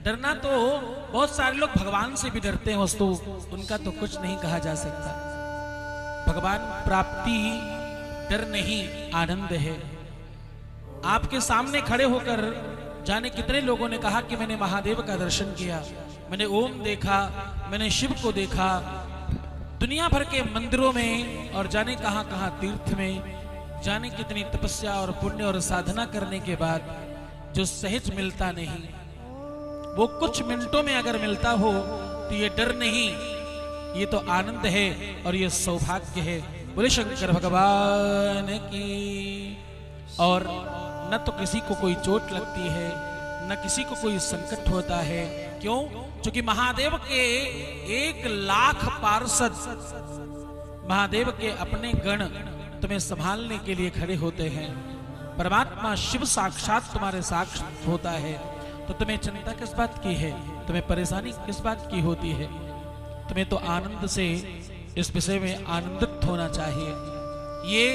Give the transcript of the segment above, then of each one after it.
डरना तो बहुत सारे लोग भगवान से भी डरते हैं, वस्तु उनका तो कुछ नहीं कहा जा सकता। भगवान प्राप्ति डर नहीं आनंद है। आपके सामने खड़े होकर जाने कितने लोगों ने कहा कि मैंने महादेव का दर्शन किया, मैंने ओम देखा, मैंने शिव को देखा। दुनिया भर के मंदिरों में और जाने कहां कहां तीर्थ में, जाने कितनी तपस्या और पुण्य और साधना करने के बाद जो सहज मिलता नहीं, वो कुछ मिनटों में अगर मिलता हो तो ये डर नहीं, ये तो आनंद है और ये सौभाग्य है। बोले शंकर भगवान की। और न तो किसी को कोई चोट लगती है, न किसी को कोई संकट होता है। क्यों? क्योंकि महादेव के 1,00,000 पार्षद, महादेव के अपने गण तुम्हें संभालने के लिए खड़े होते हैं। परमात्मा शिव साक्षात तुम्हारे साथ होता है, तो तुम्हें चिंता किस बात की है? तुम्हें परेशानी किस बात की होती है? तुम्हें तो आनंद से इस विषय में आनंदित होना चाहिए। ये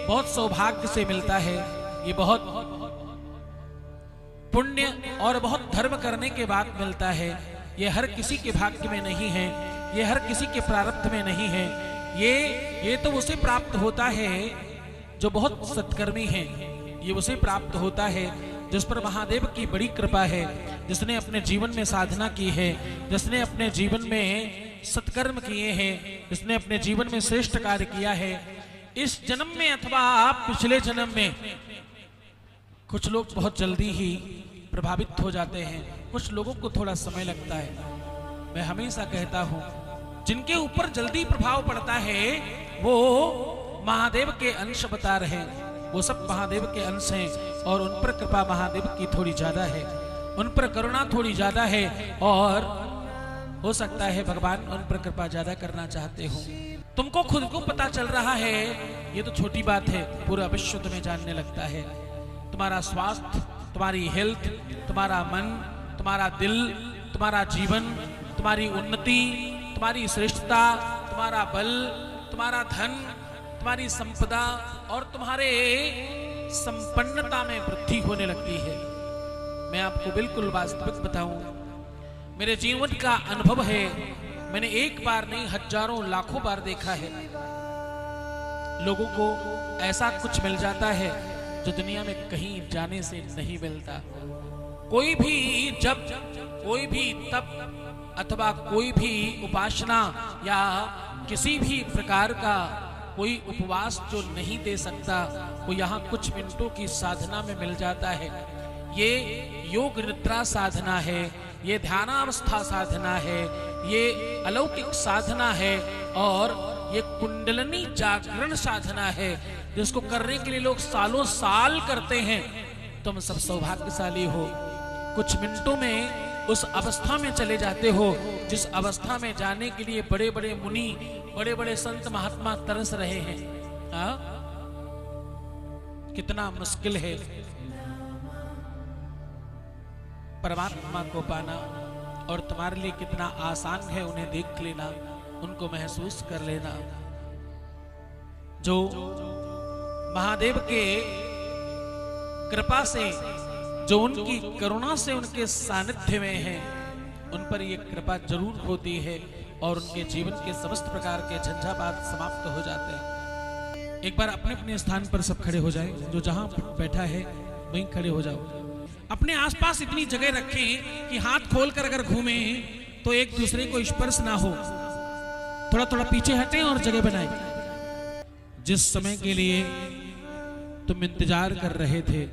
बहुत सौभाग्य से मिलता है, ये बहुत पुण्य और बहुत धर्म करने के बाद मिलता है। ये हर किसी के भाग्य में नहीं है, ये हर किसी के प्रारब्ध में नहीं है। ये तो उसे प्राप्त होता है जो बहुत सत्कर्मी है। ये उसे प्राप्त होता है जिस पर महादेव की बड़ी कृपा है, जिसने अपने जीवन में साधना की है, जिसने अपने जीवन में सत्कर्म किए हैं, जिसने अपने जीवन में श्रेष्ठ कार्य किया है। इस जन्म में अथवा पिछले जन्म में कुछ लोग बहुत जल्दी ही प्रभावित हो जाते हैं, कुछ लोगों को थोड़ा समय लगता है। मैं हमेशा कहता हूं, जिनके ऊपर जल्दी प्रभाव पड़ता है वो महादेव के अंश बता रहे हैं, वो सब महादेव के अंश हैं और उन पर कृपा महादेव की थोड़ी ज्यादा है, उन पर करुणा थोड़ी ज्यादा है। और हो सकता है भगवान उन पर कृपा ज्यादा करना चाहते हो। तुमको खुद को पता चल रहा है, ये तो छोटी बात है, पूरा विश्व तुम्हें जानने लगता है। तुम्हारा स्वास्थ्य, तुम्हारी हेल्थ, तुम्हारा मन, तुम्हारा दिल, तुम्हारा जीवन, तुम्हारी उन्नति, तुम्हारी श्रेष्ठता, तुम्हारा बल, तुम्हारा धन, तुम्हारी संपदा और तुम्हारे संपन्नता में वृद्धि होने लगती है। मैं आपको बिल्कुल वास्तविक बताऊं, मेरे जीवन का अनुभव है। मैंने एक बार नहीं, हजारों लाखों बार देखा है लोगों को ऐसा कुछ मिल जाता है जो दुनिया में कहीं जाने से नहीं मिलता। कोई भी जब, कोई भी तप अथवा कोई भी उपासना या किसी भी प्रकार का कोई उपवास जो नहीं दे सकता, वो यहाँ कुछ मिनटों की साधना में मिल जाता है। ये योग निद्रा साधना है, ये ध्यानावस्था साधना है, ये अलौकिक साधना है और ये कुंडलनी जागरण साधना है, जिसको करने के लिए लोग सालों साल करते हैं। तुम सब सौभाग्यशाली हो, कुछ मिनटों में उस अवस्था में चले जाते हो जिस अवस्था में जाने के लिए बड़े बड़े मुनि, बड़े बड़े संत महात्मा तरस रहे हैं। कितना मुश्किल है परमात्मा को पाना, और तुम्हारे लिए कितना आसान है उन्हें देख लेना, उनको महसूस कर लेना। जो महादेव के कृपा से, जो उनकी करुणा से उनके सानिध्य में है, उन पर ये कृपा जरूर होती है और उनके जीवन के समस्त प्रकार के झंझावात समाप्त हो जाते हैं। एक बार अपने अपने स्थान पर सब खड़े हो जाए, जो जहां बैठा है वहीं खड़े हो जाओ। अपने आसपास इतनी जगह रखें कि हाथ खोलकर अगर घूमें तो एक दूसरे को स्पर्श ना हो। थोड़ा थोड़ा पीछे हटें और जगह बनाएं। जिस समय के लिए तुम इंतजार कर रहे थे,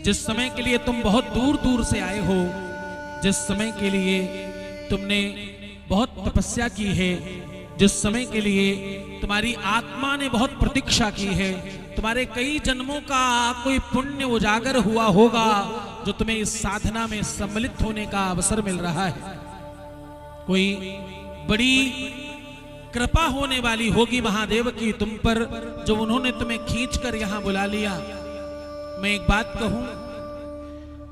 जिस समय के लिए तुम बहुत दूर दूर से आए हो, जिस समय के लिए तुमने बहुत तपस्या की है, जिस समय के लिए तुम्हारी आत्मा ने बहुत प्रतीक्षा की है, तुम्हारे कई जन्मों का कोई पुण्य उजागर हुआ होगा जो तुम्हें इस साधना में सम्मिलित होने का अवसर मिल रहा है। कोई बड़ी कृपा होने वाली होगी महादेव की तुम पर, जो उन्होंने तुम्हें खींचकर यहां बुला लिया। मैं एक बात कहूं,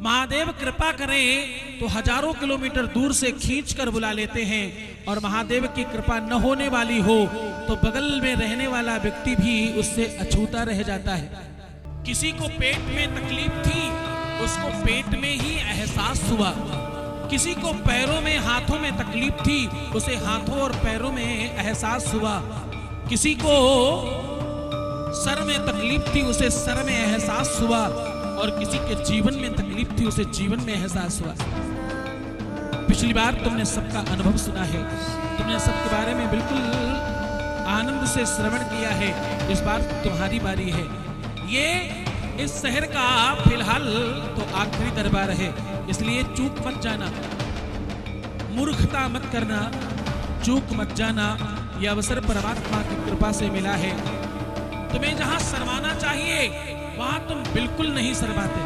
महादेव कृपा करें तो हजारों किलोमीटर दूर से खींचकर बुला लेते हैं, और महादेव की कृपा न होने वाली हो तो बगल में रहने वाला व्यक्ति भी उससे अछूता रह जाता है। किसी को पेट में तकलीफ थी, उसको पेट में ही एहसास हुआ, किसी को पैरों में हाथों में तकलीफ थी, उसे हाथों और पैरों में एहसास हुआ। किसी को सर में तकलीफ थी, उसे सर में एहसास हुआ। और किसी के जीवन में तकलीफ थी, उसे जीवन में एहसास हुआ। पिछली बार तुमने सबका अनुभव सुना है, तुमने सबके बारे में बिल्कुल आनंद से श्रवण किया है। इस बार तुम्हारी बारी है। ये इस शहर का फिलहाल तो आखिरी दरबार है, इसलिए चूक मत जाना, मूर्खता मत करना, चूक मत जाना। यह अवसर परमात्मा की कृपा से मिला है। तुम्हें जहां शर्माना चाहिए वहां तुम बिल्कुल नहीं शर्माते,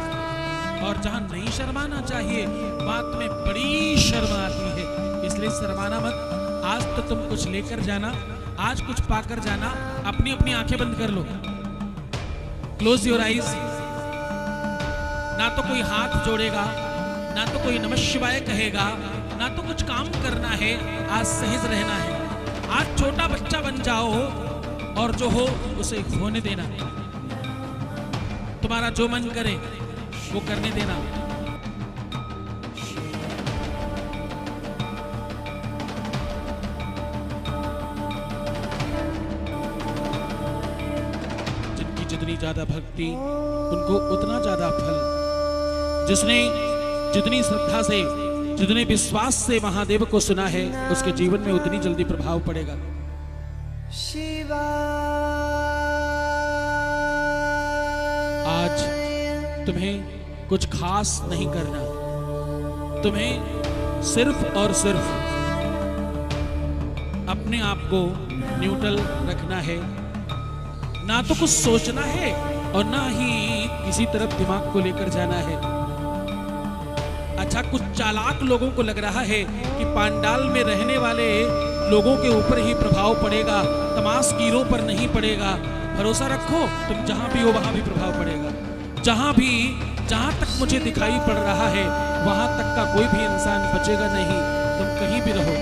और जहां नहीं शर्माना चाहिए वहां तुम्हें बड़ी शर्म आती है। इसलिए शर्माना मत। आज तो तुम कुछ लेकर जाना, आज कुछ पाकर जाना। अपनी अपनी आंखें बंद कर लो, क्लोज योर आईज। ना तो कोई हाथ जोड़ेगा, ना तो कोई नमः शिवाय कहेगा, ना तो कुछ काम करना है। आज सहज रहना है। आज छोटा बच्चा बन जाओ और जो हो उसे होने देना। तुम्हारा जो मन करे वो करने देना। जिनकी जितनी ज्यादा भक्ति उनको उतना ज्यादा फल। जिसने जितनी श्रद्धा से, जितने विश्वास से महादेव को सुना है, उसके जीवन में उतनी जल्दी प्रभाव पड़ेगा। आज तुम्हें कुछ खास नहीं करना, तुम्हें सिर्फ और सिर्फ अपने आप को न्यूट्रल रखना है। ना तो कुछ सोचना है और ना ही किसी तरफ दिमाग को लेकर जाना है। अच्छा, कुछ चालाक लोगों को लग रहा है कि पांडाल में रहने वाले लोगों के ऊपर ही प्रभाव पड़ेगा, तमाशगीरों पर नहीं पड़ेगा। भरोसा रखो, तुम जहां भी हो वहां भी प्रभाव पड़ेगा। जहां तक मुझे दिखाई पड़ रहा है वहां तक का कोई भी इंसान बचेगा नहीं। तुम कहीं भी रहो।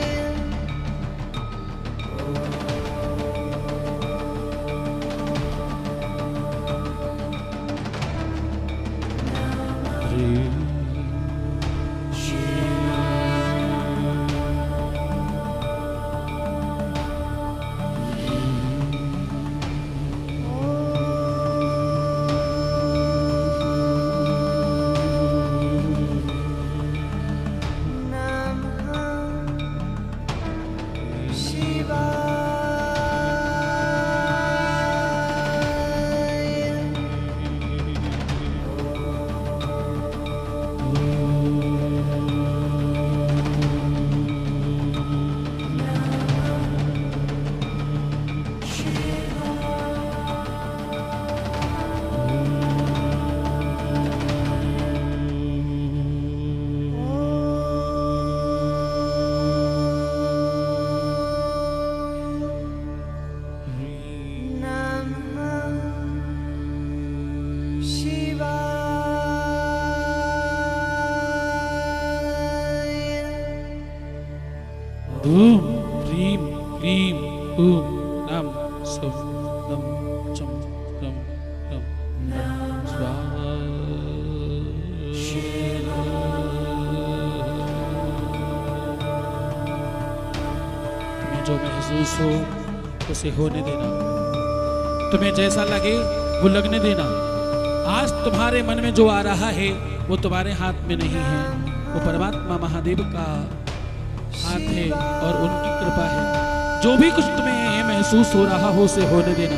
ओम ह्रीं क्लीं ओम नम सम नम चम रम रम स्वाहा। तुम्हें जो महसूस हो उसे होने देना, तुम्हें जैसा लगे वो लगने देना। आज तुम्हारे मन में जो आ रहा है वो तुम्हारे हाथ में नहीं है, वो परमात्मा महादेव का हाथ है और उनकी कृपा है। जो भी कुछ तुम्हें महसूस हो रहा हो उसे होने देना।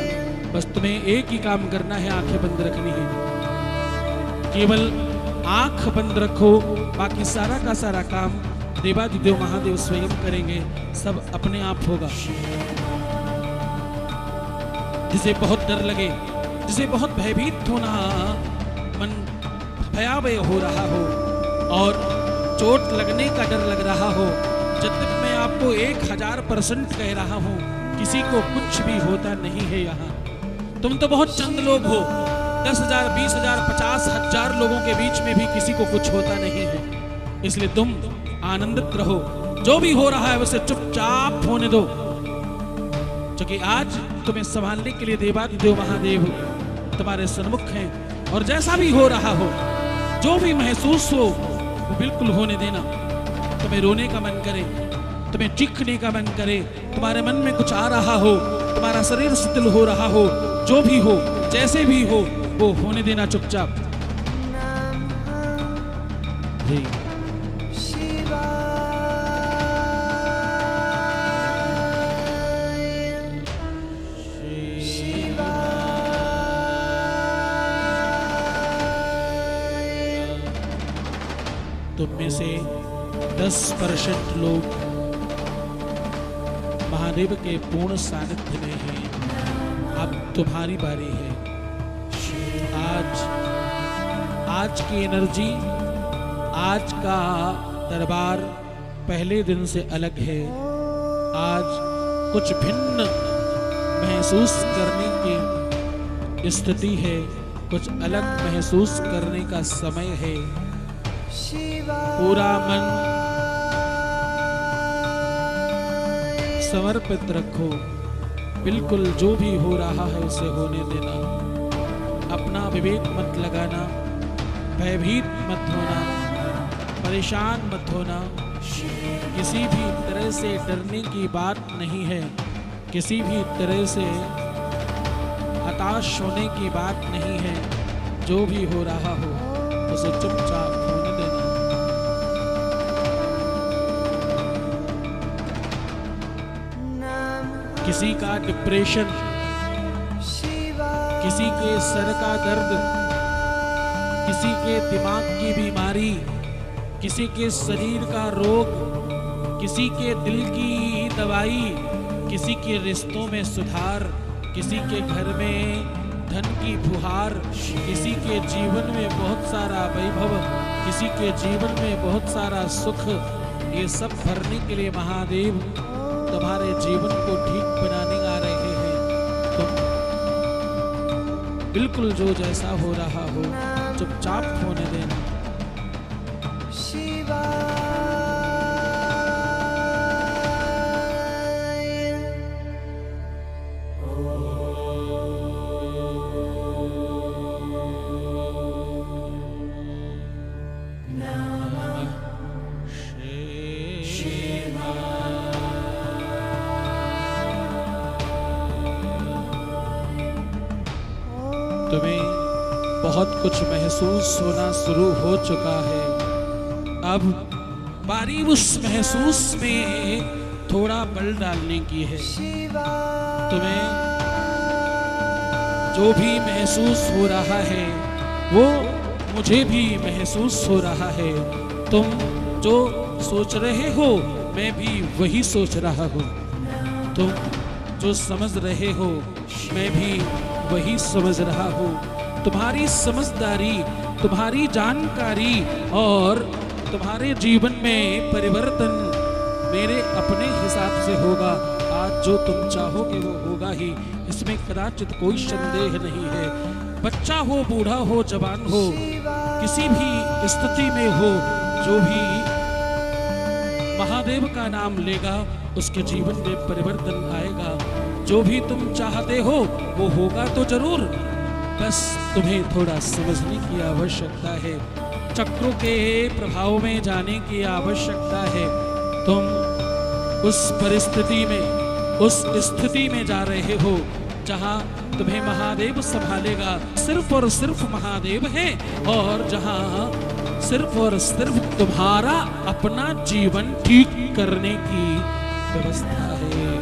बस तुम्हें एक ही काम करना है, आंखें बंद रखनी है। केवल आंख बंद रखो, बाकी सारा का सारा काम देवादिदेव महादेव स्वयं करेंगे। सब अपने आप होगा। जिसे बहुत डर लगे, जिसे बहुत भयभीत होना, मन भयावह हो रहा हो और चोट लगने का डर लग रहा हो, जब तक मैं आपको 1000% कह रहा हूं, किसी को कुछ भी होता नहीं है। यहाँ तुम तो बहुत चंद लोग हो, 10,000, 20,000, 50,000 लोगों के बीच में भी किसी को कुछ होता नहीं है। इसलिए तुम आनंदित रहो। जो भी हो रहा है उसे चुपचाप होने दो, क्योंकि आज तुम्हें संभालने के लिए देवादिदेव महादेव तुम्हारे सन्मुख हैं। और जैसा भी हो रहा हो, जो भी महसूस हो वो बिल्कुल होने देना। तुम्हें रोने का मन करे, तुम्हें चीखने का मन करे, तुम्हारे मन में कुछ आ रहा हो, तुम्हारा शरीर शिथिल हो रहा हो, जो भी हो, जैसे भी हो, वो होने देना चुपचाप। तुम में से 10% लोग महादेव के पूर्ण सानिध्य में हैं। अब तुम्हारी बारी है। आज की एनर्जी, आज का दरबार पहले दिन से अलग है। आज कुछ भिन्न महसूस करने की स्थिति है, कुछ अलग महसूस करने का समय है। पूरा मन समर्पित रखो, बिल्कुल जो भी हो रहा है उसे होने देना। अपना विवेक मत लगाना, भयभीत मत होना, परेशान मत होना। किसी भी तरह से डरने की बात नहीं है, किसी भी तरह से हताश होने की बात नहीं है। जो भी हो रहा हो उसे चुपचाप होने देना। किसी का डिप्रेशन, किसी के सर का दर्द, किसी के दिमाग की बीमारी, किसी के शरीर का रोग, किसी के दिल की दवाई, किसी के रिश्तों में सुधार, किसी के घर में धन की फुहार, किसी के जीवन में बहुत सारा वैभव, किसी के जीवन में बहुत सारा सुख, ये सब भरने के लिए महादेव तुम्हारे जीवन को ठीक बनाने आ रहे हैं। तुम बिल्कुल जो जैसा हो रहा हो चुपचाप होने देना। तुम्हें बहुत कुछ महसूस होना शुरू हो चुका है। अब बारी उस महसूस में थोड़ा बल डालने की है। तुम्हें जो भी महसूस हो रहा है वो मुझे भी महसूस हो रहा है। तुम जो सोच रहे हो मैं भी वही सोच रहा हूँ। तुम जो समझ रहे हो मैं भी वही समझ रहा हूँ। तुम्हारी समझदारी, तुम्हारी जानकारी और तुम्हारे जीवन में परिवर्तन मेरे अपने हिसाब से होगा। आज जो तुम चाहोगे वो होगा ही, इसमें कदाचित कोई संदेह नहीं है। बच्चा हो, बूढ़ा हो, जवान हो, किसी भी स्थिति में हो, जो भी महादेव का नाम लेगा उसके जीवन में परिवर्तन आएगा। जो भी तुम चाहते हो वो होगा तो जरूर, बस तुम्हें थोड़ा समझने की आवश्यकता है, चक्रों के प्रभाव में जाने की आवश्यकता है। तुम उस परिस्थिति में, उस स्थिति में जा रहे हो जहां तुम्हें महादेव संभालेगा। सिर्फ और सिर्फ महादेव है, और जहां सिर्फ और सिर्फ तुम्हारा अपना जीवन ठीक करने की व्यवस्था है।